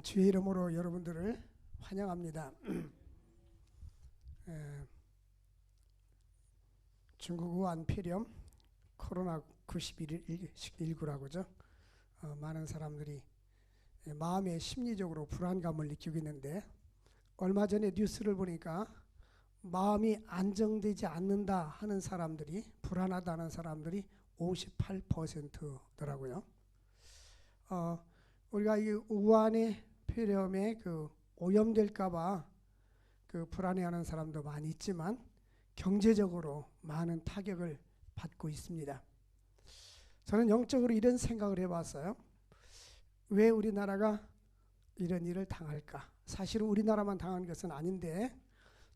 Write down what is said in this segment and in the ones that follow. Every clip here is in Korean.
주의 이름으로 여러분들을 환영합니다. 중국 우한 폐렴 코로나 19라고죠. 많은 사람들이 마음에 심리적으로 불안감을 느끼고 있는데, 얼마 전에 뉴스를 보니까 마음이 안정되지 않는다 하는 사람들이, 불안하다는 사람들이 58%더라고요. 우리가 이 우한의 폐렴에 오염될까봐 불안해하는 사람도 많이 있지만, 경제적으로 많은 타격을 받고 있습니다. 저는 영적으로 이런 생각을 해봤어요. 왜 우리나라가 이런 일을 당할까? 사실은 우리나라만 당한 것은 아닌데,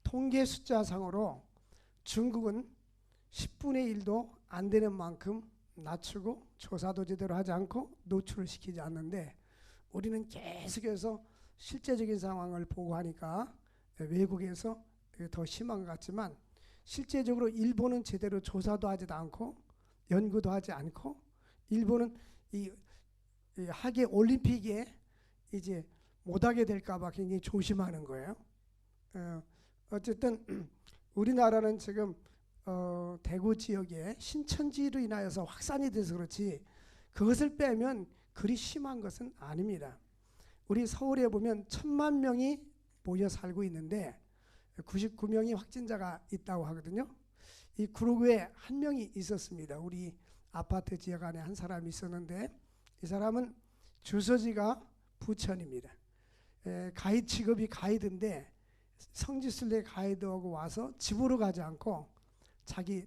통계 숫자상으로 중국은 10분의 1도 안 되는 만큼 낮추고 조사도 제대로 하지 않고 노출을 시키지 않는데, 우리는 계속해서 실제적인 상황을 보고 하니까 외국에서 더 심한 것 같지만, 실제적으로 일본은 제대로 조사도 하지도 않고 연구도 하지 않고, 일본은 이 하계 올림픽에 이제 못하게 될까봐 굉장히 조심하는 거예요. 어쨌든 우리나라는 지금 대구 지역에 신천지로 인하여서 확산이 돼서 그렇지, 그것을 빼면 그리 심한 것은 아닙니다. 우리 서울에 보면 1000만 명이 모여 살고 있는데 99명이 확진자가 있다고 하거든요. 이 그룹에 한 명이 있었습니다. 우리 아파트 지역 안에 한 사람이 있었는데, 이 사람은 주소지가 부천입니다. 가이드 직업이 가이드인데, 성지순례 가이드하고 와서 집으로 가지 않고 자기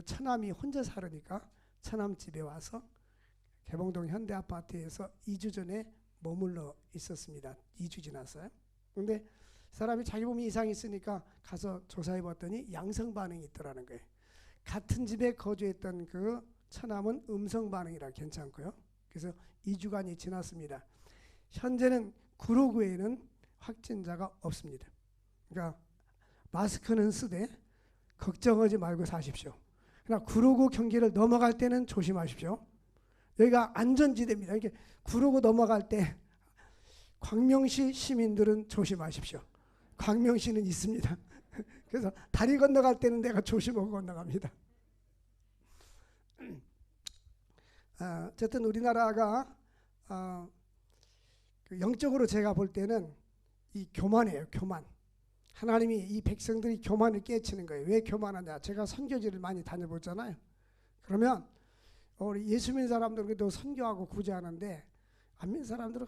처남이 혼자 살으니까 처남 집에 와서 개봉동 현대아파트에서 2주 전에 머물러 있었습니다. 2주 지났어요. 근데 사람이 자기 몸이 이상이 있으니까 가서 조사해 봤더니 양성 반응이 있더라는 거예요. 같은 집에 거주했던 그 처남은 음성 반응이라 괜찮고요. 그래서 2주간이 지났습니다. 현재는 구로구에는 확진자가 없습니다. 그러니까 마스크는 쓰되 걱정하지 말고 사십시오. 그러나 구로구 경계를 넘어갈 때는 조심하십시오. 여기가 안전지대입니다. 이렇게 구로구 넘어갈 때 광명시 시민들은 조심하십시오. 광명시는 있습니다. 그래서 다리 건너갈 때는 내가 조심하고 건너갑니다. 어쨌든 우리나라가 영적으로 제가 볼 때는 이 교만이에요. 교만. 하나님이 이 백성들이 교만을 깨치는 거예요. 왜 교만하냐? 제가 선교지를 많이 다녀보잖아요. 그러면 우리 예수 믿는 사람들은 또 선교하고 구제하는데, 안 믿는 사람들은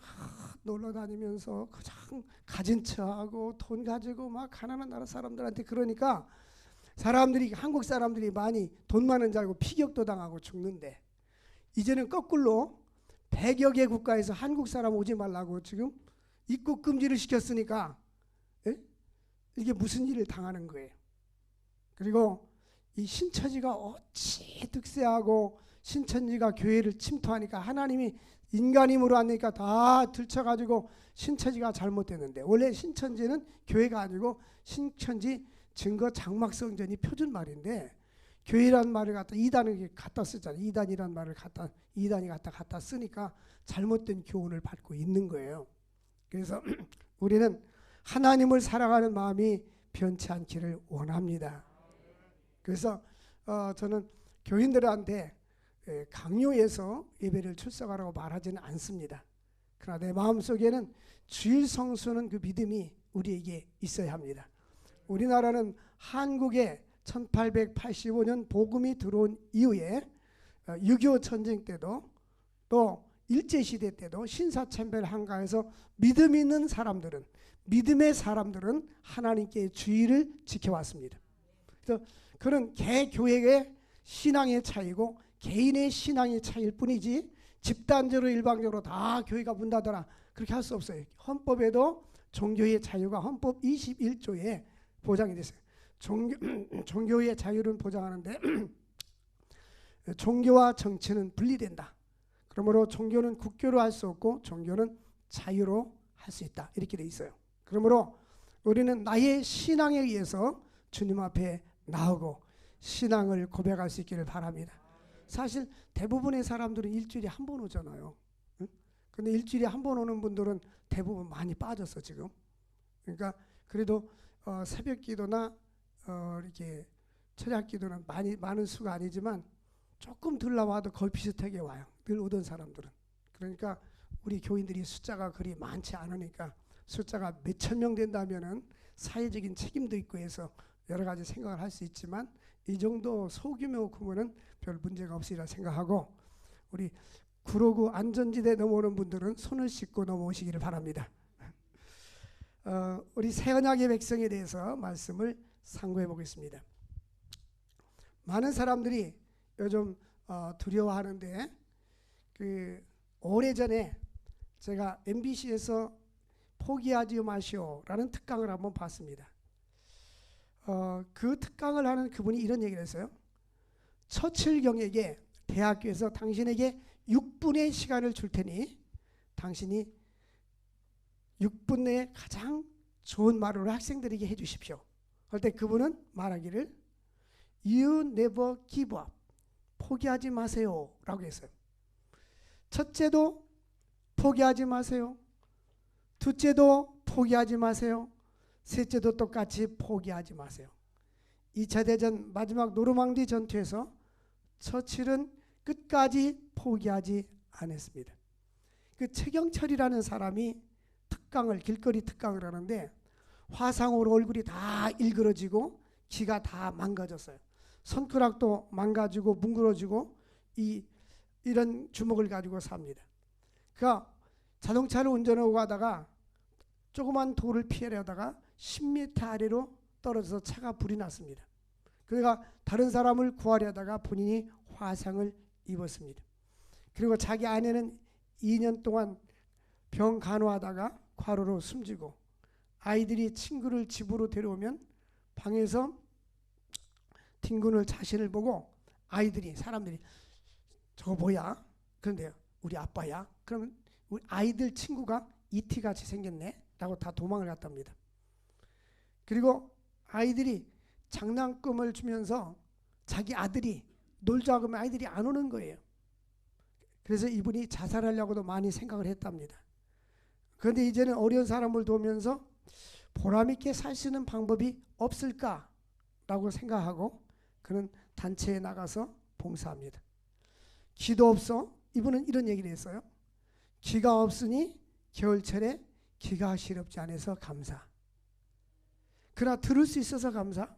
놀러 다니면서 그냥 가진 척하고 돈 가지고 막 가난한 나라 사람들한테 그러니까 사람들이, 한국 사람들이 많이 돈 많은 줄 알고 피격도 당하고 죽는데, 이제는 거꾸로 100여 개 국가에서 한국 사람 오지 말라고 지금 입국 금지를 시켰으니까 이게 무슨 일을 당하는 거예요. 그리고 이 신천지가 어찌 득세하고 신천지가 교회를 침투하니까 하나님이 인간 힘으로 하니까 다 들쳐가지고 신천지가 잘못됐는데, 원래 신천지는 교회가 아니고 신천지 증거 장막성전이 표준 말인데, 교회란 말을 갖다 이단을 갖다 쓰잖아요. 이단이란 말을 이단이 갖다 쓰니까 잘못된 교훈을 받고 있는 거예요. 그래서 우리는 하나님을 사랑하는 마음이 변치 않기를 원합니다. 그래서 저는 교인들한테 강요해서 예배를 출석하라고 말하지는 않습니다. 그러나 내 마음속에는 주일 성수는 그 믿음이 우리에게 있어야 합니다. 우리나라는 한국에 1885년 복음이 들어온 이후에 6.25 전쟁 때도 또 일제시대 때도 신사참배를 한가해서 믿음 있는 사람들은, 믿음의 사람들은 하나님께 주의를 지켜왔습니다. 그래서 그런 개교회의 신앙의 차이고 개인의 신앙의 차이일 뿐이지, 집단적으로 일방적으로 다 교회가 문 닫아라 그렇게 할 수 없어요. 헌법에도 종교의 자유가 헌법 21조에 보장이 됐어요. 종교의 자유를 보장하는데 종교와 정치는 분리된다. 그러므로 종교는 국교로 할 수 없고 종교는 자유로 할 수 있다. 이렇게 돼 있어요. 그러므로 우리는 나의 신앙에 의해서 주님 앞에 나오고 신앙을 고백할 수 있기를 바랍니다. 사실 대부분의 사람들은 일주일에 한 번 오잖아요. 근데 일주일에 한 번 오는 분들은 대부분 많이 빠졌어 지금. 그러니까 그래도 새벽 기도나 이렇게 철학 기도는 많은 수가 아니지만 조금 덜 나와도 거의 비슷하게 와요. 늘 오던 사람들은. 그러니까 우리 교인들이 숫자가 그리 많지 않으니까 숫자가 몇천 명 된다면은 사회적인 책임도 있고 해서 여러 가지 생각을 할 수 있지만 이 정도 소규모 규모는 별 문제가 없으리라 생각하고 우리 구로구 안전지대 넘어오는 분들은 손을 씻고 넘어오시기를 바랍니다. 우리 새 언약의 백성에 대해서 말씀을 상고해 보겠습니다. 많은 사람들이 요즘 두려워하는데 오래전에 제가 MBC에서 포기하지 마시오라는 특강을 한번 봤습니다. 그 특강을 하는 그분이 이런 얘기를 했어요. 처칠 경에게 대학교에서 당신에게 6분의 시간을 줄 테니 당신이 6분 내에 가장 좋은 말을 학생들에게 해주십시오. 그럴 때 그분은 말하기를 You never give up. 포기하지 마세요 라고 했어요. 첫째도 포기하지 마세요. 둘째도 포기하지 마세요. 셋째도 똑같이 포기하지 마세요. 2차 대전 마지막 노르망디 전투에서 처칠은 끝까지 포기하지 않았습니다. 그 최경철이라는 사람이 길거리 특강을 하는데 화상으로 얼굴이 다 일그러지고 귀가 다 망가졌어요. 손가락도 망가지고 뭉그러지고 이런 주먹을 가지고 삽니다. 그가 자동차를 운전하고 가다가 조그만 돌을 피하려다가 10m 아래로 떨어져서 차가 불이 났습니다. 그가 다른 사람을 구하려다가 본인이 화상을 입었습니다. 그리고 자기 아내는 2년 동안 병 간호하다가 과로로 숨지고 아이들이 친구를 집으로 데려오면 방에서 뒹구는 자신을 보고 사람들이 저거 뭐야? 그런데 우리 아빠야? 그러면 우리 아이들 친구가 이티같이 생겼네? 라고 다 도망을 갔답니다. 그리고 아이들이 장난감을 주면서 자기 아들이 놀자고 하면 아이들이 안 오는 거예요. 그래서 이분이 자살하려고도 많이 생각을 했답니다. 그런데 이제는 어려운 사람을 도우면서 보람있게 살 수 있는 방법이 없을까라고 생각하고 그는 단체에 나가서 봉사합니다. 기도 없어? 이분은 이런 얘기를 했어요. 기가 없으니 겨울철에 기가 시렵지 않아서 감사. 그러나 들을 수 있어서 감사.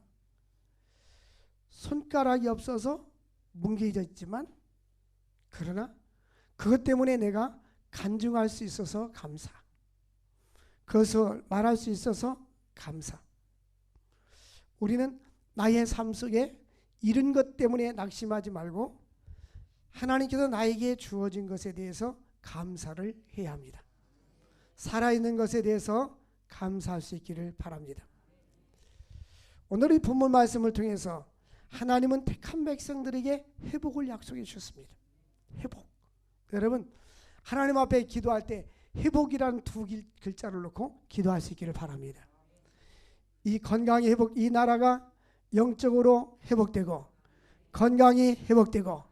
손가락이 없어서 뭉개져 있지만 그러나 그것 때문에 내가 간증할 수 있어서 감사. 그것을 말할 수 있어서 감사. 우리는 나의 삶 속에 이런 것 때문에 낙심하지 말고 하나님께서 나에게 주어진 것에 대해서 감사를 해야 합니다. 살아있는 것에 대해서 감사할 수 있기를 바랍니다. 오늘 이 본문 말씀을 통해서 하나님은 택한 백성들에게 회복을 약속해 주셨습니다. 회복. 여러분 하나님 앞에 기도할 때 회복이라는 두 글자를 놓고 기도할 수 있기를 바랍니다. 이 건강의 회복, 이 나라가 영적으로 회복되고 건강이 회복되고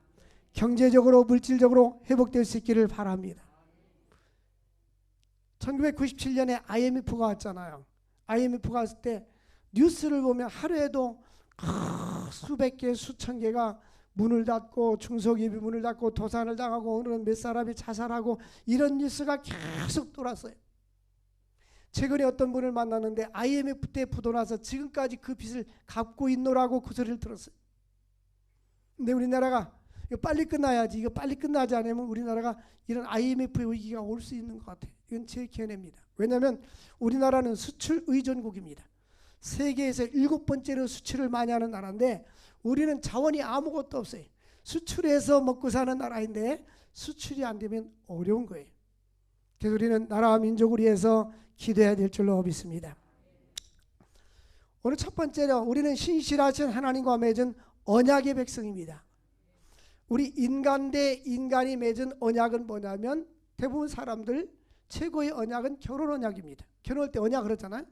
경제적으로 물질적으로 회복될 수 있기를 바랍니다. 1997년에 IMF가 왔잖아요. IMF가 왔을 때 뉴스를 보면 하루에도 수백 개 수천 개가 문을 닫고 중소기업이 문을 닫고 도산을 당하고 오늘은 몇 사람이 자살하고 이런 뉴스가 계속 돌았어요. 최근에 어떤 분을 만났는데 IMF 때 부도나서 지금까지 그 빚을 갚고 있노라고 그 소리를 들었어요. 근데 우리나라가 이거 빨리 끝나야지, 이거 빨리 끝나지 않으면 우리나라가 이런 IMF의 위기가 올 수 있는 것 같아요. 이건 제 견해입니다. 왜냐하면 우리나라는 수출 의존국입니다. 세계에서 7번째로 수출을 많이 하는 나라인데 우리는 자원이 아무것도 없어요. 수출해서 먹고 사는 나라인데 수출이 안 되면 어려운 거예요. 그래서 우리는 나라와 민족을 위해서 기도해야 될 줄로 믿습니다. 오늘 첫 번째로 우리는 신실하신 하나님과 맺은 언약의 백성입니다. 우리 인간 대 인간이 맺은 언약은 뭐냐면 대부분 사람들 최고의 언약은 결혼 언약입니다. 결혼할 때 언약 그러잖아요.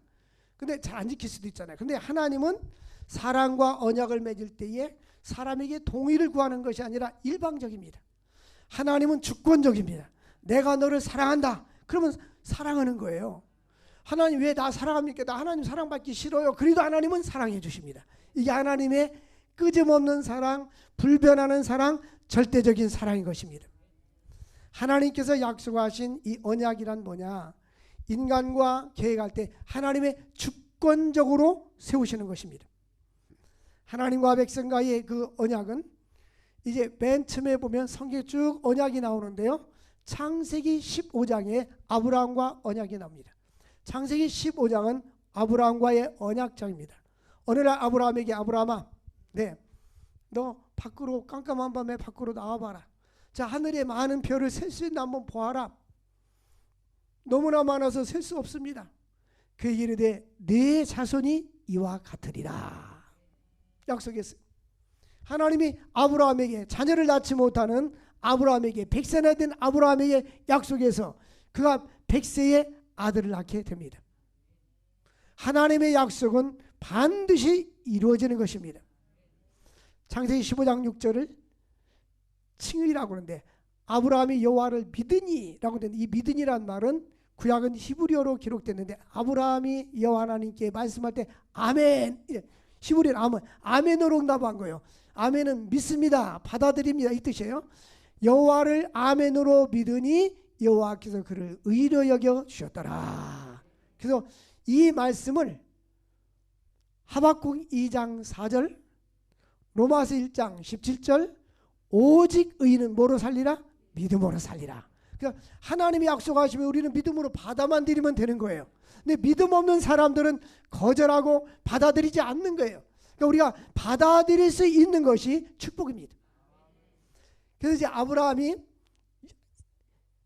근데 잘 안 지킬 수도 있잖아요. 근데 하나님은 사람과 언약을 맺을 때에 사람에게 동의를 구하는 것이 아니라 일방적입니다. 하나님은 주권적입니다. 내가 너를 사랑한다. 그러면 사랑하는 거예요. 하나님 왜 나 사랑합니까? 나 하나님 사랑받기 싫어요. 그래도 하나님은 사랑해 주십니다. 이게 하나님의 끄짐없는 사랑, 불변하는 사랑, 절대적인 사랑인 것입니다. 하나님께서 약속하신 이 언약이란 뭐냐? 인간과 계획할 때 하나님의 주권적으로 세우시는 것입니다. 하나님과 백성과의 그 언약은 이제 맨 처음에 보면 성경에 쭉 언약이 나오는데요. 창세기 15장에 아브라함과 언약이 나옵니다. 창세기 15장은 아브라함과의 언약장입니다. 어느 날 아브라함에게 아브라함아, 너 밖으로 깜깜한 밤에 밖으로 나와봐라. 자, 하늘에 많은 별을 셀 수 있나 한번 보아라. 너무나 많아서 셀 수 없습니다. 그에게 이르되 네 자손이 이와 같으리라 약속했어요. 하나님이 아브라함에게 자녀를 낳지 못하는 아브라함에게 100세나 된 아브라함에게 약속해서 그가 100세의 아들을 낳게 됩니다. 하나님의 약속은 반드시 이루어지는 것입니다. 창세기 15장 6절을 칭의라고 하는데 아브라함이 여호와를 믿으니라고 되는데 이 믿으니란 말은 구약은 히브리어로 기록됐는데 아브라함이 여호와 하나님께 말씀할 때 아멘, 히브리어는 아멘으로 응답한 거예요. 아멘은 믿습니다, 받아들입니다 이 뜻이에요. 여호와를 아멘으로 믿으니 여호와께서 그를 의로 여겨 주셨더라. 그래서 이 말씀을 하박국 2장 4절, 로마서 1장 17절, 오직 의인은 뭐로 살리라? 믿음으로 살리라. 그러니까 하나님이 약속하시면 우리는 믿음으로 받아만 들이면 되는 거예요. 근데 믿음 없는 사람들은 거절하고 받아들이지 않는 거예요. 그러니까 우리가 받아들일 수 있는 것이 축복입니다. 그래서 이제 아브라함이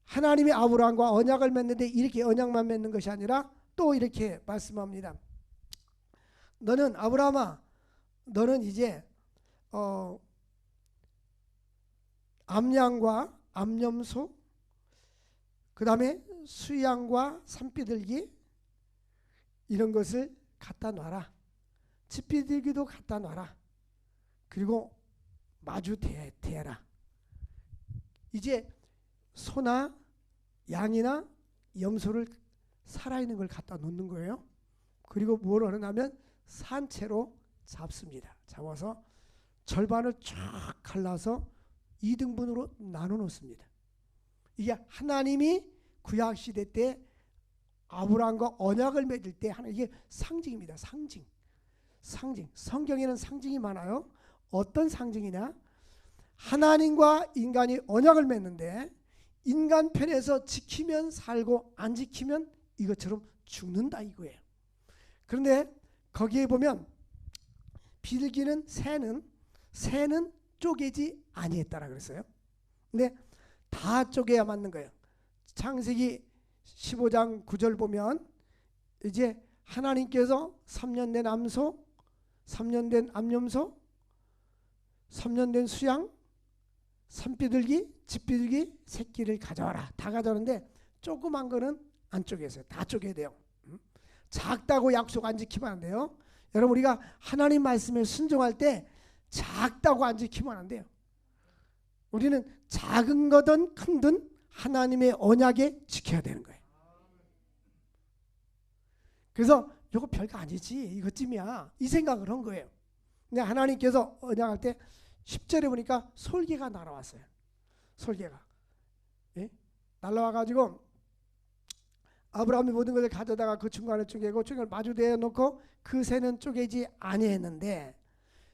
하나님이 아브라함과 언약을 맺는데 이렇게 언약만 맺는 것이 아니라 또 이렇게 말씀합니다. 너는 아브라함아, 너는 이제 암양과 암염소, 그 다음에 수양과 산비둘기 이런 것을 갖다 놔라. 집비둘기도 갖다 놔라. 그리고 마주 대해라. 이제 소나 양이나 염소를 살아있는 걸 갖다 놓는 거예요. 그리고 뭘 하냐면 산채로 잡습니다. 잡아서 절반을 쫙 갈라서 2등분으로 나눠 놓습니다. 이게 하나님이 구약시대 때 아브라함과 언약을 맺을 때 하는 이게 상징입니다. 상징. 성경에는 상징이 많아요. 어떤 상징이냐? 하나님과 인간이 언약을 맺는데 인간 편에서 지키면 살고 안 지키면 이것처럼 죽는다 이거예요. 그런데 거기에 보면 비둘기는 새는 쪼개지 아니했다라 그랬어요. 근데 다 쪼개야 맞는 거예요. 창세기 15장 9절 보면 이제 하나님께서 3년 된 암소, 3년 된 암염소, 3년 된 수양, 산비둘기, 집비둘기 새끼를 가져와라. 다 가져오는데 조그만 거는 안 쪼개서요. 다 쪼개야 돼요. 작다고 약속 안 지키면 안 돼요. 여러분 우리가 하나님 말씀에 순종할 때 작다고 안 지키면 안 돼요. 우리는 작은 거든 큰든 하나님의 언약에 지켜야 되는 거예요. 그래서 이거 별거 아니지 이것쯤이야 이 생각을 한 거예요. 근데 하나님께서 언약할 때 10절에 보니까 솔개가 날아왔어요. 솔개가 날아와가지고 아브라함이 모든 것을 가져다가 그 중간에 쪼개고 중간을 마주대어 놓고 그 새는 쪼개지 아니했는데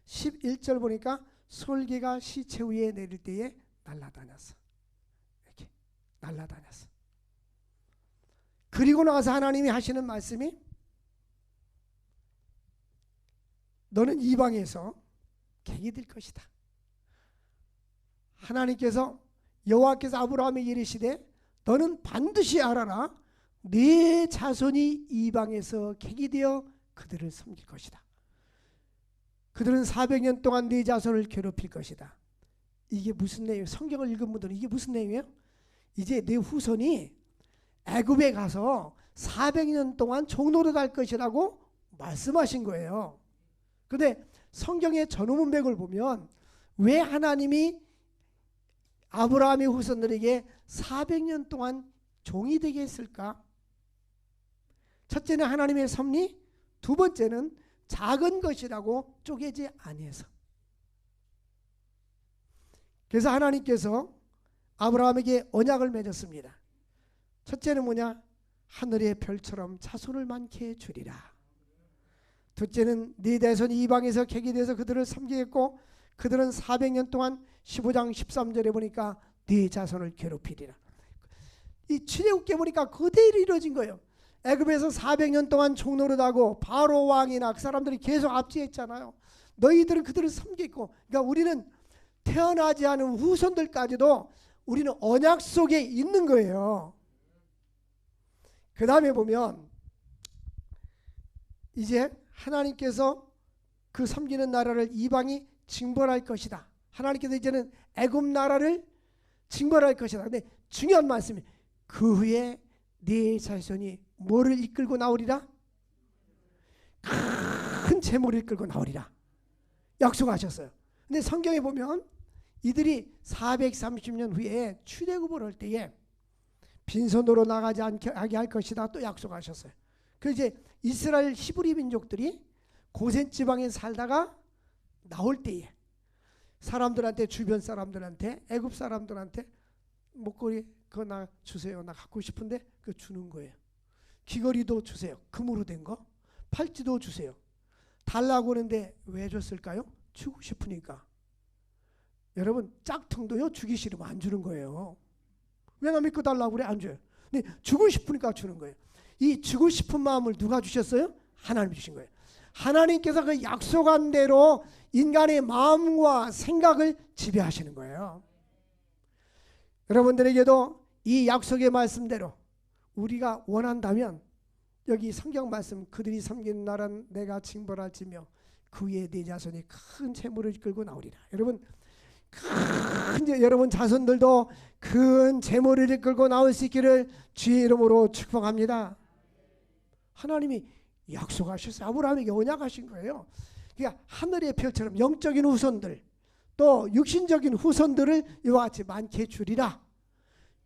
11절 보니까 솔개가 시체 위에 내릴 때에 날아다녔어. 이렇게 날아다녔어. 그리고 나서 하나님이 하시는 말씀이 너는 이방에서 객이 될 것이다. 하나님께서 여호와께서 아브라함에게 이르시되 너는 반드시 알아라. 네 자손이 이방에서 객이 되어 그들을 섬길 것이다. 그들은 400년 동안 네 자손을 괴롭힐 것이다. 이게 무슨 내용이에요? 성경을 읽은 분들은 이게 무슨 내용이에요? 이제 네 후손이 애굽에 가서 400년 동안 종노릇 할 것이라고 말씀하신 거예요. 그런데 성경의 전후문맥을 보면 왜 하나님이 아브라함의 후손들에게 400년 동안 종이 되게 했을까? 첫째는 하나님의 섭리, 두 번째는 작은 것이라고 쪼개지 아니해서. 그래서 하나님께서 아브라함에게 언약을 맺었습니다. 첫째는 뭐냐? 하늘의 별처럼 자손을 많게 주리라. 둘째는 네 대손이 이방에서 객이 돼서 그들을 섬기겠고 그들은 400년 동안 15장 13절에 보니까 네 자손을 괴롭히리라. 이 출애굽기에 보니까 그대로 이루어진 거예요. 애굽에서 400년 동안 종노릇하고 바로 왕이나 그 사람들이 계속 압제했잖아요. 너희들은 그들을 섬기고, 그러니까 우리는 태어나지 않은 후손들까지도 우리는 언약 속에 있는 거예요. 그 다음에 보면 이제 하나님께서 그 섬기는 나라를 이방이 징벌할 것이다. 하나님께서 이제는 애굽 나라를 징벌할 것이다. 근데 중요한 말씀이 그 후에 네 자손이 뭐를 이끌고 나오리라? 큰 재물을 이끌고 나오리라 약속하셨어요. 근데 성경에 보면 이들이 430년 후에 출애굽을 할 때에 빈손으로 나가지 않게 할 것이다 또 약속하셨어요. 그 이제 이스라엘 히브리 민족들이 고센 지방에 살다가 나올 때에 사람들한테, 주변 사람들한테, 애굽 사람들한테 목걸이 그거 나 주세요. 나 갖고 싶은데 그거 주는 거예요. 귀걸이도 주세요. 금으로 된 거. 팔찌도 주세요. 달라고 하는데 왜 줬을까요? 주고 싶으니까. 여러분 짝퉁도요 주기 싫으면 안 주는 거예요. 왜 나 믿고 달라고 그래? 안 줘요. 근데 주고 싶으니까 주는 거예요. 이 주고 싶은 마음을 누가 주셨어요? 하나님 주신 거예요. 하나님께서 그 약속한 대로 인간의 마음과 생각을 지배하시는 거예요. 여러분들에게도 이 약속의 말씀대로 우리가 원한다면 여기 성경 말씀 그들이 섬기는 나라는 내가 징벌할지며 그 위에 네 자손이 큰 재물을 이끌고 나오리라. 여러분 여러분 자손들도 큰 재물을 이끌고 나올 수 있기를 주의 이름으로 축복합니다. 하나님이 약속하셨어요. 아브라함에게 언약하신 거예요. 그러니까 하늘의 별처럼 영적인 후손들 또 육신적인 후손들을 이와 같이 많게 주리라.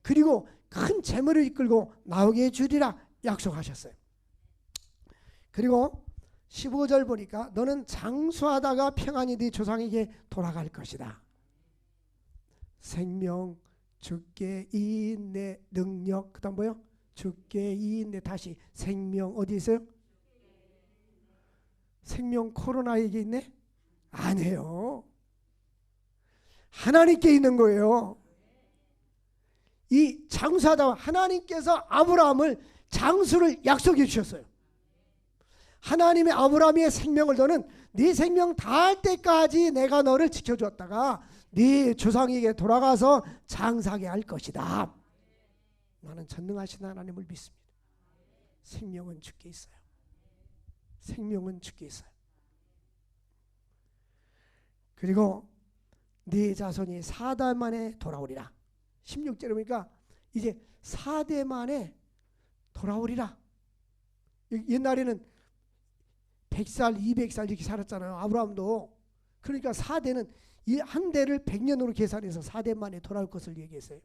그리고 큰 재물을 이끌고 나오게 해주리라 약속하셨어요. 그리고 15절 보니까 너는 장수하다가 평안히 네 조상에게 돌아갈 것이다. 생명, 주께 인내, 능력, 그 다음 뭐요? 주께 인내. 다시 생명 어디 있어요? 생명 코로나에게 있네? 아니에요. 하나님께 있는 거예요. 이 장수하다가 하나님께서 아브라함을 장수를 약속해 주셨어요. 하나님의 아브라함의 생명을 너는 네 생명 다할 때까지 내가 너를 지켜주었다가 네 조상에게 돌아가서 장사하게 할 것이다. 나는 전능하신 하나님을 믿습니다. 생명은 주께 있어요. 생명은 주께 있어요. 그리고 네 자손이 4달 만에 돌아오리라. 16절에 보니까 이제 4대 만에 돌아오리라. 옛날에는 100살, 200살 이렇게 살았잖아요. 아브라함도. 그러니까 4대는 이 한 대를 100년으로 계산해서 4대 만에 돌아올 것을 얘기했어요.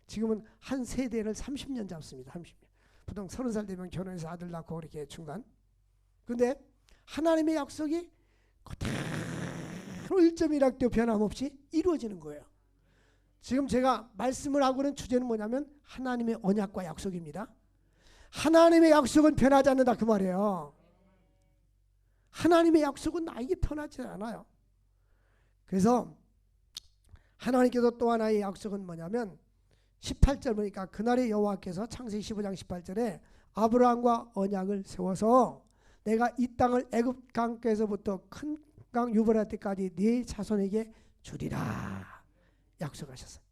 지금은 한 세대를 30년 잡습니다. 30년. 보통 30살 되면 결혼해서 아들 낳고 그렇게 중간. 근데 하나님의 약속이 그대로 1.1학도 변함없이 이루어지는 거예요. 지금 제가 말씀을 하고 있는 주제는 뭐냐면 하나님의 언약과 약속입니다. 하나님의 약속은 변하지 않는다 그 말이에요. 하나님의 약속은 나에게 변하지 않아요. 그래서 하나님께서 또 하나의 약속은 뭐냐면 18절 보니까 그날의 여호와께서 창세기 15장 18절에 아브라함과 언약을 세워서 내가 이 땅을 애굽 강가에서부터 큰 강 유브라데 때까지 네 자손에게 주리라 약속하셨어요.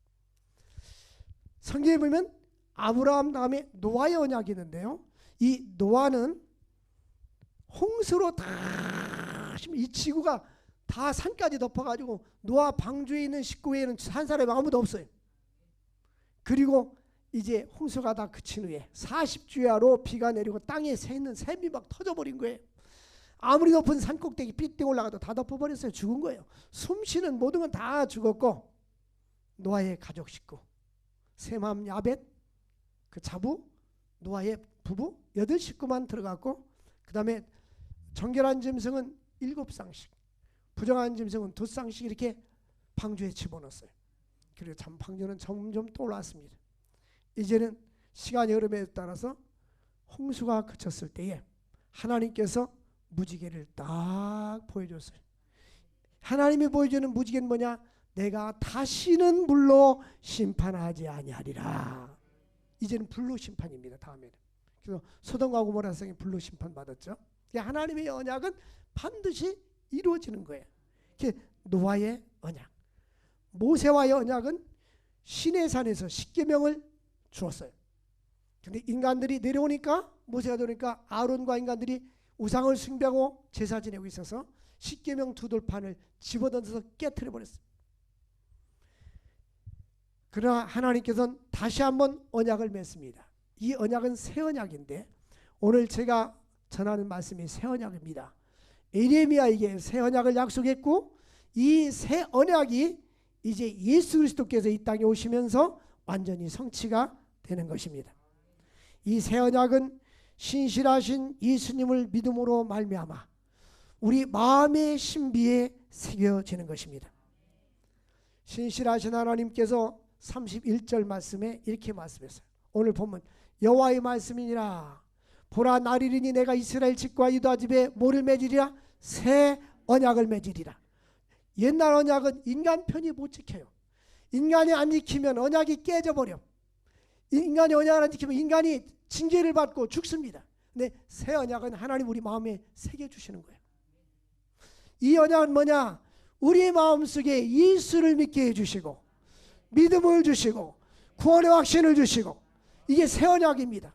성경에 보면 아브라함 다음에 노아의 언약이 있는데요. 이 노아는 홍수로 다 이 지구가 다 산까지 덮어가지고 노아 방주에 있는 식구 외에는 산 사람이 아무도 없어요. 그리고 이제 홍수가 다 그친 후에 40주야로 비가 내리고 땅에 새는 샘이 막 터져버린 거예요. 아무리 높은 산 꼭대기 삐뚤 올라가도 다 덮어버렸어요. 죽은 거예요. 숨쉬는 모든 건 다 죽었고 노아의 가족 식구 셈함, 야벳, 그 자부, 노아의 부부 8식구만 들어갔고, 그 다음에 정결한 짐승은 7쌍씩, 부정한 짐승은 2쌍씩 이렇게 방주에 집어넣었어요. 그리고 참 방주는 점점 또 올랐습니다. 이제는 시간이 흐름에 따라서 홍수가 그쳤을 때에 하나님께서 무지개를 딱 보여줬어요. 하나님이 보여주는 무지개는 뭐냐? 내가 다시는 물로 심판하지 아니하리라. 이제는 불로 심판입니다. 다음에는. 그래서 소돔과 고모라 성이 불로 심판받았죠. 하나님의 언약은 반드시 이루어지는 거예요. 노아의 언약, 모세와의 언약은 시내산에서 십계명을 주었어요. 근데 인간들이 내려오니까, 모세가 들어오니까 아론과 인간들이 우상을 숭배하고 제사 지내고 있어서 십계명 두 돌판을 집어던져서 깨트려 버렸어요. 그러나 하나님께서는 다시 한번 언약을 맺습니다. 이 언약은 새 언약인데, 오늘 제가 전하는 말씀이 새 언약입니다. 에레미야에게 새 언약을 약속했고, 이 새 언약이 이제 예수 그리스도께서 이 땅에 오시면서 완전히 성취가 되는 것입니다. 이 새 언약은 신실하신 예수님을 믿음으로 말미암아 우리 마음의 신비에 새겨지는 것입니다. 신실하신 하나님께서 31절 말씀에 이렇게 말씀했어요. 오늘 보면 여호와의 말씀이니라. 보라, 날 이르니 내가 이스라엘 집과 유다 집에 뭐를 맺으리라? 새 언약을 맺으리라. 옛날 언약은 인간 편이 못 지켜요. 인간이 안 지키면 언약이 깨져버려. 인간이 언약을 안 지키면 인간이 징계를 받고 죽습니다. 근데 새 언약은 하나님 우리 마음에 새겨주시는 거예요. 이 언약은 뭐냐? 우리 마음속에 예수를 믿게 해주시고, 믿음을 주시고, 구원의 확신을 주시고, 이게 새 언약입니다.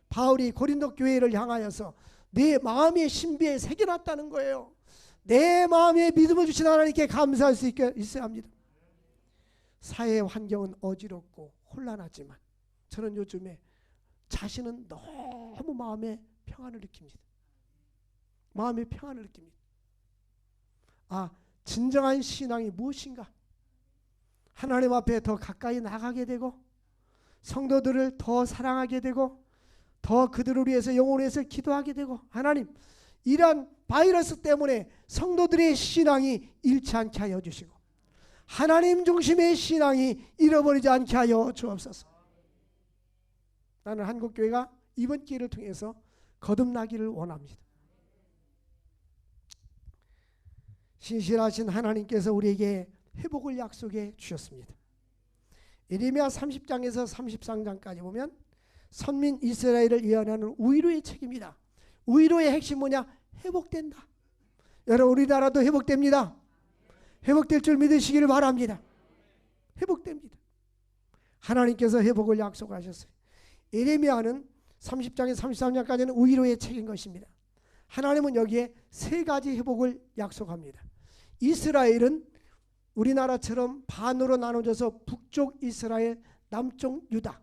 바울이 고린도 교회를 향하여서 내 마음의 신비에 새겨놨다는 거예요. 내 마음에 믿음을 주신 하나님께 감사할 수 있어야 합니다. 사회 환경은 어지럽고 혼란하지만 저는 요즘에 자신은 너무 마음의 평안을 느낍니다. 마음의 평안을 느낍니다. 진정한 신앙이 무엇인가? 하나님 앞에 더 가까이 나가게 되고, 성도들을 더 사랑하게 되고, 더 그들을 위해서 영혼을 위해서 기도하게 되고, 하나님 이러한 바이러스 때문에 성도들의 신앙이 잃지 않게 하여 주시고, 하나님 중심의 신앙이 잃어버리지 않게 하여 주옵소서. 나는 한국교회가 이번 기회를 통해서 거듭나기를 원합니다. 신실하신 하나님께서 우리에게 회복을 약속해 주셨습니다. 예레미야 30장에서 33장까지 보면 선민 이스라엘을 예언하는 우위로의 책입니다. 우위로의 핵심 뭐냐? 회복된다. 여러분, 우리나라도 회복됩니다. 회복될 줄 믿으시기를 바랍니다. 회복됩니다. 하나님께서 회복을 약속하셨어요. 예레미야는 30장에서 33장까지는 우위로의 책인 것입니다. 하나님은 여기에 세 가지 회복을 약속합니다. 이스라엘은 우리나라처럼 반으로 나눠져서 북쪽 이스라엘, 남쪽 유다.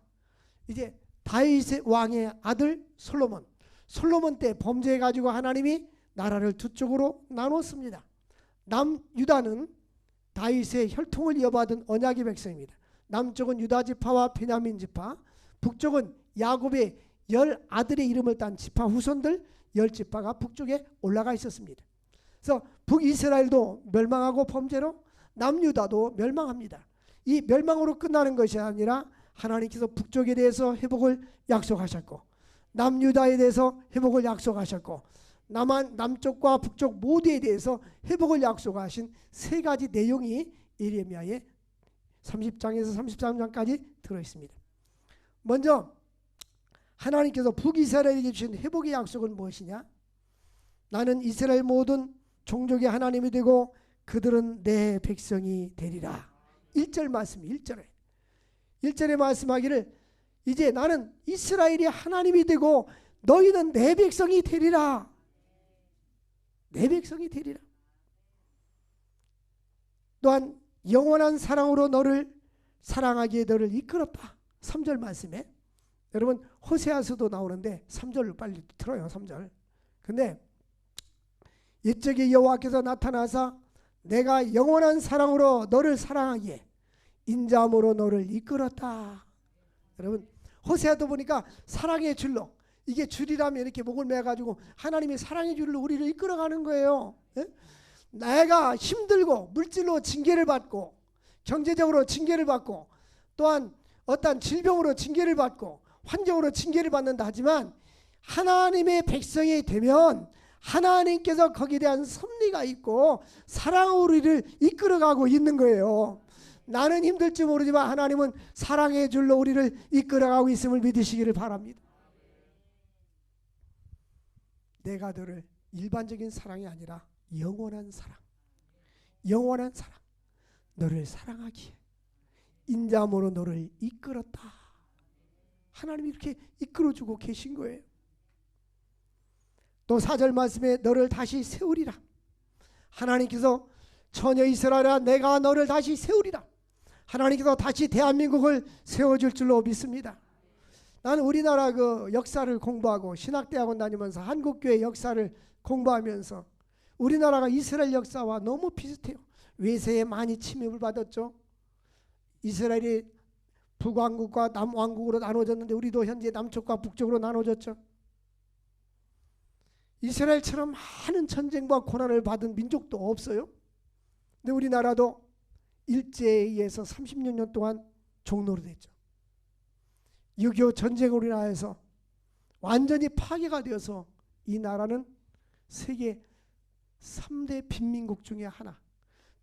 이제 다윗의 왕의 아들 솔로몬 때 범죄해가지고 하나님이 나라를 두 쪽으로 나눴습니다. 남유다는 다윗의 혈통을 이어받은 언약의 백성입니다. 남쪽은 유다 지파와 베냐민 지파, 북쪽은 야곱의 10아들의 이름을 딴 지파 후손들 10지파가 북쪽에 올라가 있었습니다. 그래서 북이스라엘도 멸망하고 범죄로, 남유다도 멸망합니다. 이 멸망으로 끝나는 것이 아니라 하나님께서 북쪽에 대해서 회복을 약속하셨고, 남유다에 대해서 회복을 약속하셨고, 남쪽과 북쪽 모두에 대해서 회복을 약속하신 세 가지 내용이 예레미야의 30장에서 33장까지 들어있습니다. 먼저 하나님께서 북이스라엘에게 주신 회복의 약속은 무엇이냐? 나는 이스라엘 모든 종족의 하나님이 되고 그들은 내 백성이 되리라. 1절 말씀, 1절에 말씀하기를, 이제 나는 이스라엘이 하나님이 되고 너희는 내 백성이 되리라. 내 백성이 되리라. 또한 영원한 사랑으로 너를 사랑하기에 너를 이끌었다. 3절 말씀에, 여러분 호세아서도 나오는데 3절을 빨리 틀어요. 3절. 근데 이쪽에 여호와께서 나타나사 내가 영원한 사랑으로 너를 사랑하기에 인자함으로 너를 이끌었다. 여러분 호세아도 보니까 사랑의 줄로, 이게 줄이라면 이렇게 목을 매가지고 하나님이 사랑의 줄로 우리를 이끌어가는 거예요. 예? 내가 힘들고 물질로 징계를 받고 경제적으로 징계를 받고 또한 어떤 질병으로 징계를 받고 환경으로 징계를 받는다 하지만 하나님의 백성이 되면 하나님께서 거기에 대한 섭리가 있고 사랑으로 우리를 이끌어가고 있는 거예요. 나는 힘들지 모르지만 하나님은 사랑의 줄로 우리를 이끌어가고 있음을 믿으시기를 바랍니다. 내가 너를 일반적인 사랑이 아니라 영원한 사랑, 영원한 사랑, 너를 사랑하기에 인자함으로 너를 이끌었다. 하나님이 이렇게 이끌어주고 계신 거예요. 또 4절 말씀에 너를 다시 세우리라. 하나님께서 처녀 이스라엘아 내가 너를 다시 세우리라. 하나님께서 다시 대한민국을 세워줄 줄로 믿습니다. 나는 우리나라 그 역사를 공부하고 신학대학원 다니면서 한국교회 역사를 공부하면서 우리나라가 이스라엘 역사와 너무 비슷해요. 외세에 많이 침입을 받았죠. 이스라엘이 북왕국과 남왕국으로 나눠졌는데 우리도 현재 남쪽과 북쪽으로 나눠졌죠. 이스라엘처럼 많은 전쟁과 고난을 받은 민족도 없어요. 근데 우리나라도 일제에 의해서 30년 동안 종로로 됐죠. 6.25 전쟁으로 인하여서 완전히 파괴가 되어서 이 나라는 세계 3대 빈민국 중에 하나,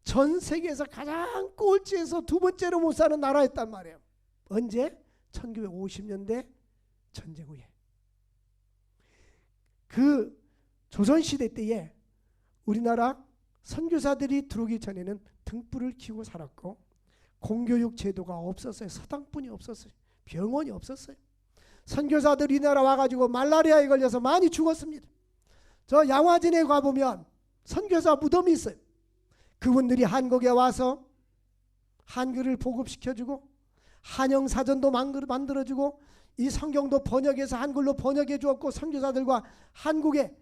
전 세계에서 가장 꼴찌에서 두 번째로 못 사는 나라였단 말이에요. 언제? 1950년대 전쟁 후에. 그 조선시대 때에 우리나라 선교사들이 들어오기 전에는 등불을 켜고 살았고 공교육 제도가 없었어요. 서당뿐이 없었어요. 병원이 없었어요. 선교사들이 이 나라 와가지고 말라리아에 걸려서 많이 죽었습니다. 저 양화진에 가보면 선교사 무덤이 있어요. 그분들이 한국에 와서 한글을 보급시켜주고 한영사전도 만들어주고 이 성경도 번역해서 한글로 번역해 주었고 선교사들과 한국의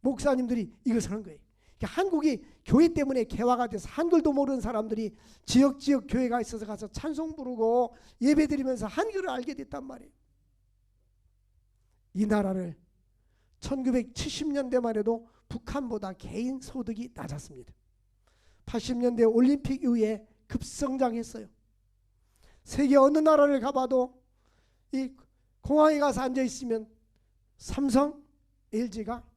목사님들이 이것을 한 거예요. 한국이 교회 때문에 개화가 돼서 한글도 모르는 사람들이 지역 교회가 있어서 가서 찬송 부르고 예배 드리면서 한글을 알게 됐단 말이에요. 이 나라를 1970년대만 해도 북한보다 개인 소득이 낮았습니다. 80년대 올림픽 이후에 급성장했어요. 세계 어느 나라를 가봐도 이 공항에 가서 앉아있으면 삼성, LG가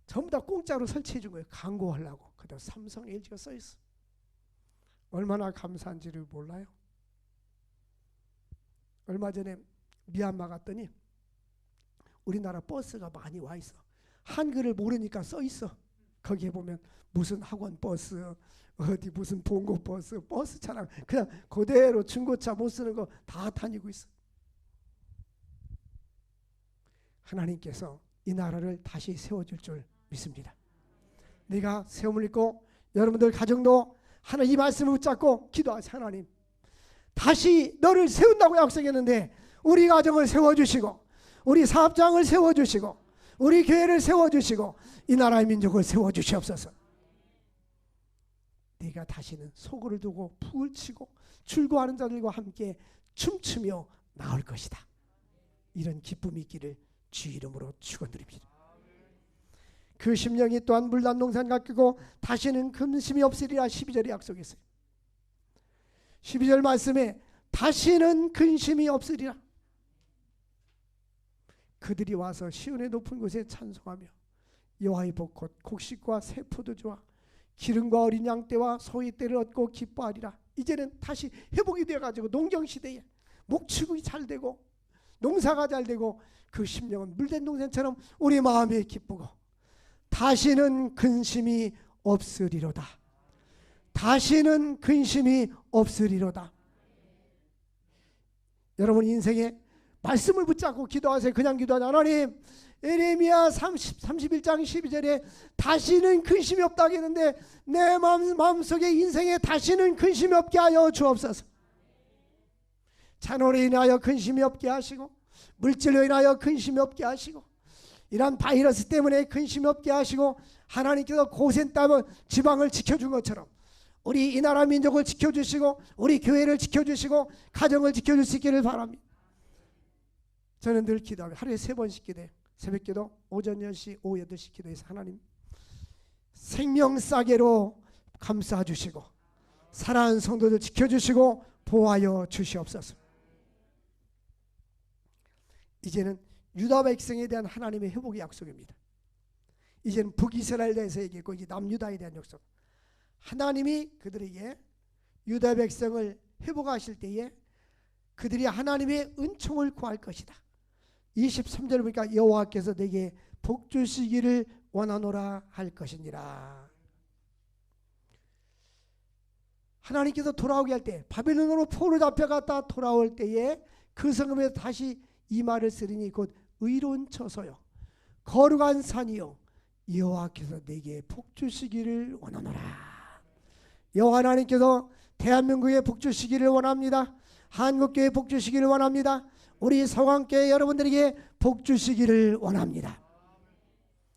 전부 다 공짜로 설치해 준 거예요. 광고하려고. 그다음 삼성, LG가 써있어. 얼마나 감사한지를 몰라요. 얼마 전에 미얀마 갔더니 우리나라 버스가 많이 와 있어. 한글을 모르니까 써 있어. 거기에 보면 무슨 학원 버스, 어디 무슨 봉고 버스, 버스 차량 그냥 그대로 중고차 못 쓰는 거 다 다니고 있어. 하나님께서 이 나라를 다시 세워줄 줄 믿습니다. 내가 세움을 입고 여러분들 가정도 하나 이 말씀을 붙잡고 기도하세요. 하나님 다시 너를 세운다고 약속했는데 우리 가정을 세워주시고 우리 사업장을 세워주시고 우리 교회를 세워주시고 이 나라의 민족을 세워주시옵소서. 네가 다시는 소굴을 두고 북을 치고 출고하는 자들과 함께 춤추며 나올 것이다. 이런 기쁨이 있기를 주 이름으로 축원드립니다. 그 심령이 또한 물담동산 가꾸고 다시는 근심이 없으리라 12절에 약속했어요. 12절 말씀에 다시는 근심이 없으리라. 그들이 와서 시온의 높은 곳에 찬송하며 여호와의 벚꽃 곡식과 새 포도주와 기름과 어린 양떼와 소의 떼를 얻고 기뻐하리라. 이제는 다시 회복이 되어가지고 농경시대에 목축이 잘 되고 농사가 잘 되고 그 심령은 물된 동산처럼 우리 마음이 기쁘고 다시는 근심이 없으리로다. 다시는 근심이 없으리로다. 여러분 인생에 말씀을 붙잡고 기도하세요. 그냥 기도하지. 하나님 에레미야 31장 12절에 다시는 근심이 없다 하겠는데 내 마음속에 인생에 다시는 근심이 없게 하여 주옵소서. 잔호로 인하여 근심이 없게 하시고 물질로 인하여 근심이 없게 하시고 이런 바이러스 때문에 근심이 없게 하시고 하나님께서 고센 땅 지방을 지켜준 것처럼 우리 이 나라 민족을 지켜주시고 우리 교회를 지켜주시고 가정을 지켜줄 수 있기를 바랍니다. 저는 늘 기도하고 하루에 3번씩 기도해요. 새벽기도, 오전 10시, 오후 8시 기도해서 하나님 생명 싸게로 감싸주시고 사랑하는 성도들 지켜주시고 보호하여 주시옵소서. 이제는 유다 백성에 대한 하나님의 회복의 약속입니다. 이제는 북이스라엘에 대해서 얘기했고 이제 남유다에 대한 약속. 하나님이 그들에게 유다 백성을 회복하실 때에 그들이 하나님의 은총을 구할 것이다. 23절 보니까 여호와께서 내게 복 주시기를 원하노라 할 것이니라. 하나님께서 돌아오게 할 때 바벨론으로 포로 잡혀갔다 돌아올 때에 그 성읍에 다시 이 말을 쓰리니 곧 의로운 처소요 거룩한 산이요 여호와께서 내게 복 주시기를 원하노라. 여호와 하나님께서 대한민국에 복 주시기를 원합니다. 한국교회 복 주시기를 원합니다. 우리 서강교회 여러분들에게 복 주시기를 원합니다.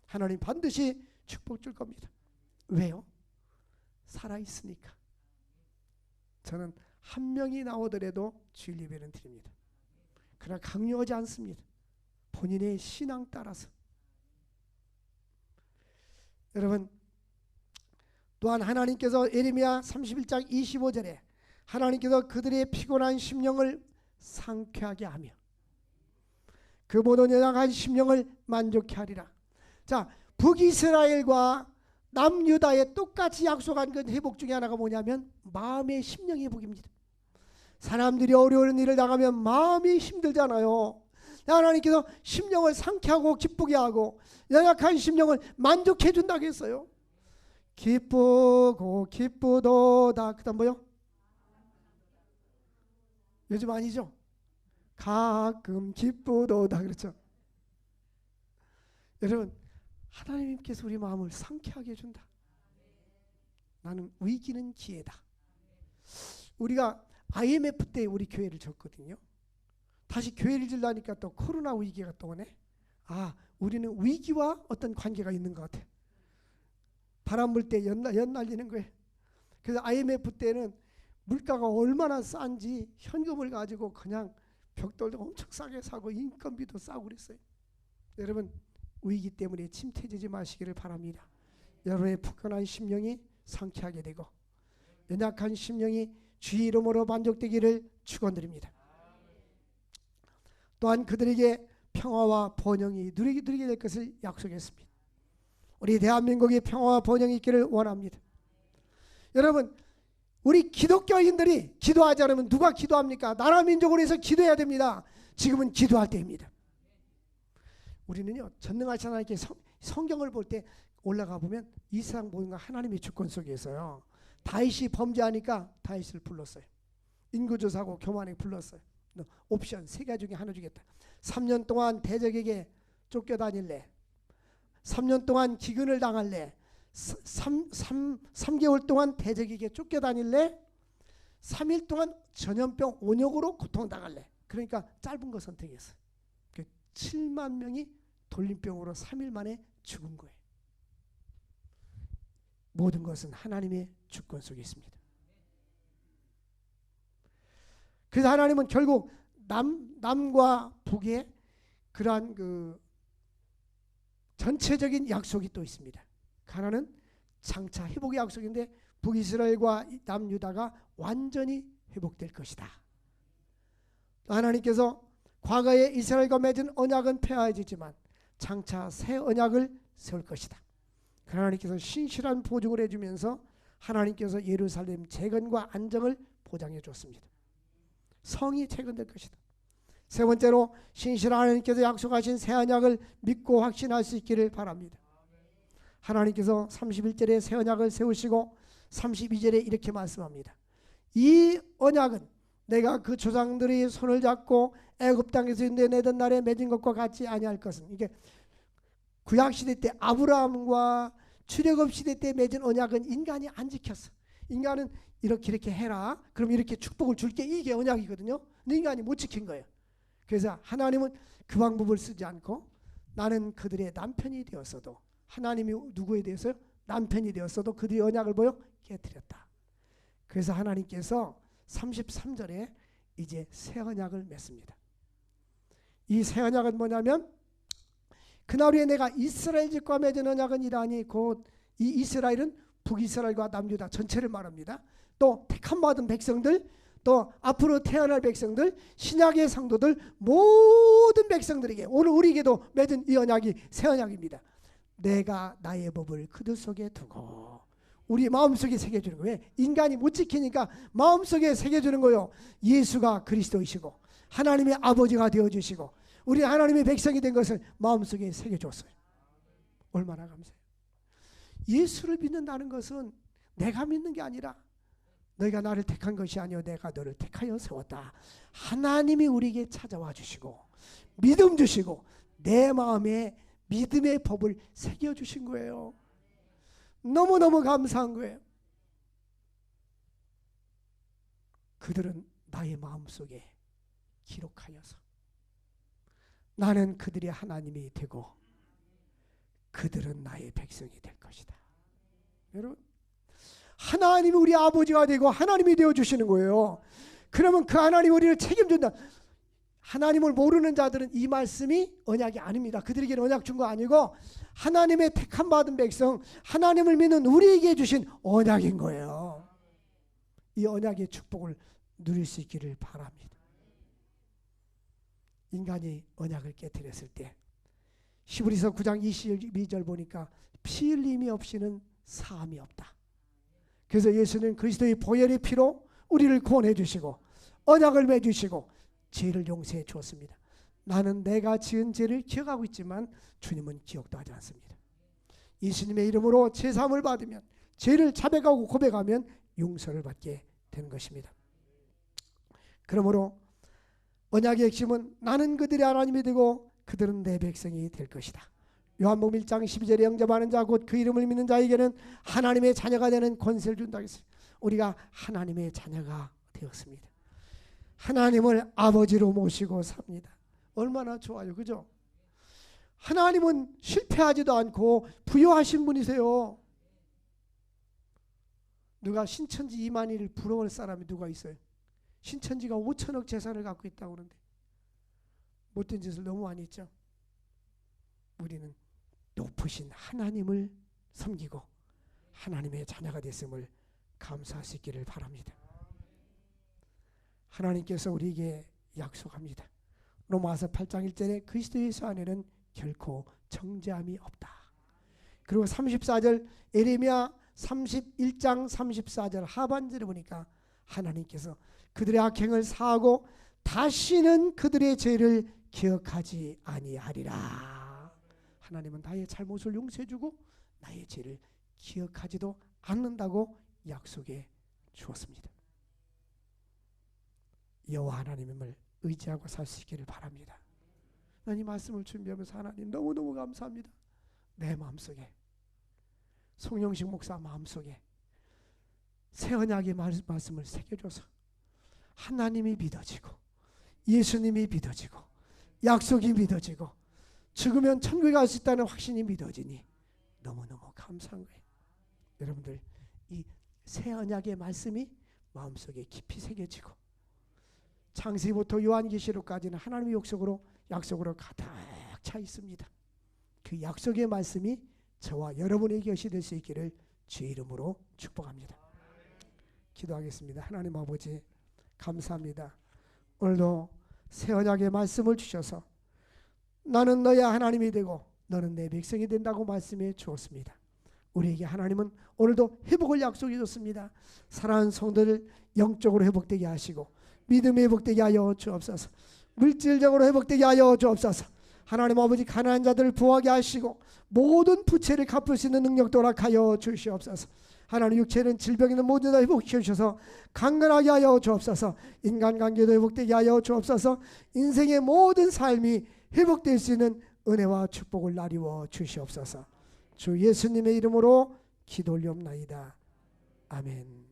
하나님 반드시 축복 줄 겁니다. 왜요? 살아있으니까. 저는 한 명이 나오더라도 주일 예배는 드립니다. 그러나 강요하지 않습니다. 본인의 신앙 따라서. 여러분 또한 하나님께서 예레미야 31장 25절에 하나님께서 그들의 피곤한 심령을 상쾌하게 하며 그 모든 연약한 심령을 만족케 하리라. 자, 북이스라엘과 남유다에 똑같이 약속한 그 회복 중에 하나가 뭐냐면 마음의 심령의 회복입니다. 사람들이 어려운 일을 당하면 마음이 힘들잖아요. 하나님께서 심령을 상쾌하고 기쁘게 하고 연약한 심령을 만족해 준다고 했어요. 기쁘고 기쁘도다. 그 다음 뭐요? 요즘 아니죠? 가끔 기쁘도다. 그렇죠? 여러분 하나님께서 우리 마음을 상쾌하게 해준다. 나는 위기는 기회다. 우리가 IMF 때 우리 교회를 졌거든요. 다시 교회를 질라니까 또 코로나 위기가 또 오네. 아, 우리는 위기와 어떤 관계가 있는 것 같아. 바람 불 때 연날리는 거예요. 그래서 IMF 때는 물가가 얼마나 싼지 현금을 가지고 그냥 벽돌도 엄청 싸게 사고 인건비도 싸고 그랬어요. 여러분 위기 때문에 침체되지 마시기를 바랍니다. 여러분의 푸근한 심령이 상쾌하게 되고 연약한 심령이 주의 이름으로 만족되기를 축원드립니다. 또한 그들에게 평화와 번영이 누리게 될 것을 약속했습니다. 우리 대한민국에 평화와 번영이 있기를 원합니다. 여러분 우리 기독교인들이 기도하지 않으면 누가 기도합니까? 나라 민족을 위해서 기도해야 됩니다. 지금은 기도할 때입니다. 우리는요 전능하신 하나님께 성경을 볼 때 올라가 보면 이 세상 모든 건 하나님의 주권 속에 있어요. 다윗이 범죄하니까 다윗을 불렀어요. 인구조사하고 교만에 불렀어요. 옵션 3가지 중에 하나 주겠다. 3년 동안 대적에게 쫓겨다닐래? 3년 동안 기근을 당할래? 3개월 동안 대적에게 쫓겨다닐래? 3일 동안 전염병 온역으로 고통당할래? 그러니까 짧은 거 선택했어요. 7만 명이 돌림병으로 3일 만에 죽은 거예요. 모든 것은 하나님의 주권 속에 있습니다. 그래서 하나님은 결국 남과 북의 그러한 그 전체적인 약속이 또 있습니다. 하나는 장차 회복의 약속인데 북이스라엘과 남유다가 완전히 회복될 것이다. 또 하나님께서 과거에 이스라엘과 맺은 언약은 폐하해지지만 장차 새 언약을 세울 것이다. 하나님께서 신실한 보증을 해주면서 하나님께서 예루살렘 재건과 안정을 보장해 줬습니다. 성이 재건될 것이다. 세 번째로 신실한 하나님께서 약속하신 새 언약을 믿고 확신할 수 있기를 바랍니다. 하나님께서 31절에 새 언약을 세우시고 32절에 이렇게 말씀합니다. 이 언약은 내가 그 조상들이 손을 잡고 애굽 땅에서 인도내던 날에 맺은 것과 같이 아니할 것은, 이게 구약시대 때 아브라함과 출애굽 시대 때 맺은 언약은 인간이 안 지켰어. 인간은 이렇게 해라, 그럼 이렇게 축복을 줄게, 이게 언약이거든요. 근데 인간이 못 지킨 거예요. 그래서 하나님은 그 방법을 쓰지 않고 나는 그들의 남편이 되었어도, 하나님이 누구에 대해서요? 남편이 되었어도 그들의 언약을 깨뜨렸다. 그래서 하나님께서 33절에 이제 새 언약을 맺습니다. 이 새 언약은 뭐냐면 그날 후에 내가 이스라엘 집과 맺은 언약은 이러하니 곧 이 이스라엘은 북이스라엘과 남유다 전체를 말합니다. 또 택함 받은 백성들, 또 앞으로 태어날 백성들, 신약의 성도들, 모든 백성들에게 오늘 우리에게도 맺은 이 언약이 새 언약입니다. 내가 나의 법을 그들 속에 두고 우리 마음속에 새겨주는 거예요. 인간이 못 지키니까 마음속에 새겨주는 거예요. 예수가 그리스도이시고 하나님의 아버지가 되어주시고 우리 하나님의 백성이 된 것을 마음속에 새겨줬어요. 얼마나 감사해요. 예수를 믿는다는 것은 내가 믿는 게 아니라 너희가 나를 택한 것이 아니요 내가 너를 택하여 세웠다. 하나님이 우리에게 찾아와 주시고 믿음 주시고 내 마음에 믿음의 법을 새겨주신 거예요. 너무너무 감사한 거예요. 그들은 나의 마음속에 기록하여서 나는 그들의 하나님이 되고 그들은 나의 백성이 될 것이다. 여러분, 하나님이 우리 아버지가 되고 하나님이 되어주시는 거예요. 그러면 그 하나님이 우리를 책임진다. 하나님을 모르는 자들은 이 말씀이 언약이 아닙니다. 그들에게는 언약 준 거 아니고 하나님의 택함 받은 백성, 하나님을 믿는 우리에게 주신 언약인 거예요. 이 언약의 축복을 누릴 수 있기를 바랍니다. 인간이 언약을 깨뜨렸을 때 히브리서 9장 22절 보니까 피 흘림이 없이는 사함이 없다. 그래서 예수는 그리스도의 보혈의 피로 우리를 구원해 주시고 언약을 맺으시고 죄를 용서해 주었습니다. 나는 내가 지은 죄를 기억하고 있지만 주님은 기억도 하지 않습니다. 예수님의 이름으로 제사함을 받으면 죄를 자백하고 고백하면 용서를 받게 되는 것입니다. 그러므로 언약의 핵심은 나는 그들의 하나님이 되고 그들은 내 백성이 될 것이다. 요한복음 1장 12절에 영접하는 자 곧 그 이름을 믿는 자에게는 하나님의 자녀가 되는 권세를 준다고 했어요. 우리가 하나님의 자녀가 되었습니다. 하나님을 아버지로 모시고 삽니다. 얼마나 좋아요. 그죠? 하나님은 실패하지도 않고 부여하신 분이세요. 누가 신천지 이만희를 부러워할 사람이 누가 있어요? 신천지가 5천억 재산을 갖고 있다고 그러는데 못된 짓을 너무 많이 했죠. 우리는 높으신 하나님을 섬기고 하나님의 자녀가 됐음을 감사할 수 있기를 바랍니다. 하나님께서 우리에게 약속합니다. 로마서 8장 1절에 그리스도 예수 안에는 결코 정죄함이 없다. 그리고 34절 에레미야 31장 34절 하반절에 보니까 하나님께서 그들의 악행을 사하고 다시는 그들의 죄를 기억하지 아니하리라. 하나님은 나의 잘못을 용서해주고 나의 죄를 기억하지도 않는다고 약속해 주었습니다. 여호와 하나님을 의지하고 살 수 있기를 바랍니다. 난 이 말씀을 준비하면서 하나님 너무너무 감사합니다. 내 마음속에 송영식 목사 마음속에 새 언약의 말씀을 새겨줘서 하나님이 믿어지고 예수님이 믿어지고 약속이 믿어지고 죽으면 천국에 갈 수 있다는 확신이 믿어지니 너무너무 감사한 거예요. 여러분들 이 새 언약의 말씀이 마음속에 깊이 새겨지고 창세기부터 요한계시록까지는 하나님의 약속으로 가득 차 있습니다. 그 약속의 말씀이 저와 여러분의 것이 될 수 있기를 주의 이름으로 축복합니다. 기도하겠습니다. 하나님 아버지 감사합니다. 오늘도 새 언약의 말씀을 주셔서 나는 너의 하나님이 되고 너는 내 백성이 된다고 말씀해 주었습니다. 우리에게 하나님은 오늘도 회복을 약속해 줬습니다. 사랑하는 성도들 영적으로 회복되게 하시고 믿음이 회복되게 하여 주옵소서. 물질적으로 회복되게 하여 주옵소서. 하나님 아버지 가난한 자들을 부하게 하시고 모든 부채를 갚을 수 있는 능력도 허락하여 주시옵소서. 하나님 육체는 질병 있는 모든 자 회복시켜 주셔서 강건하게 하여 주옵소서. 인간관계도 회복되게 하여 주옵소서. 인생의 모든 삶이 회복될 수 있는 은혜와 축복을 나리워 주시옵소서. 주 예수님의 이름으로 기도 올리옵나이다. 아멘.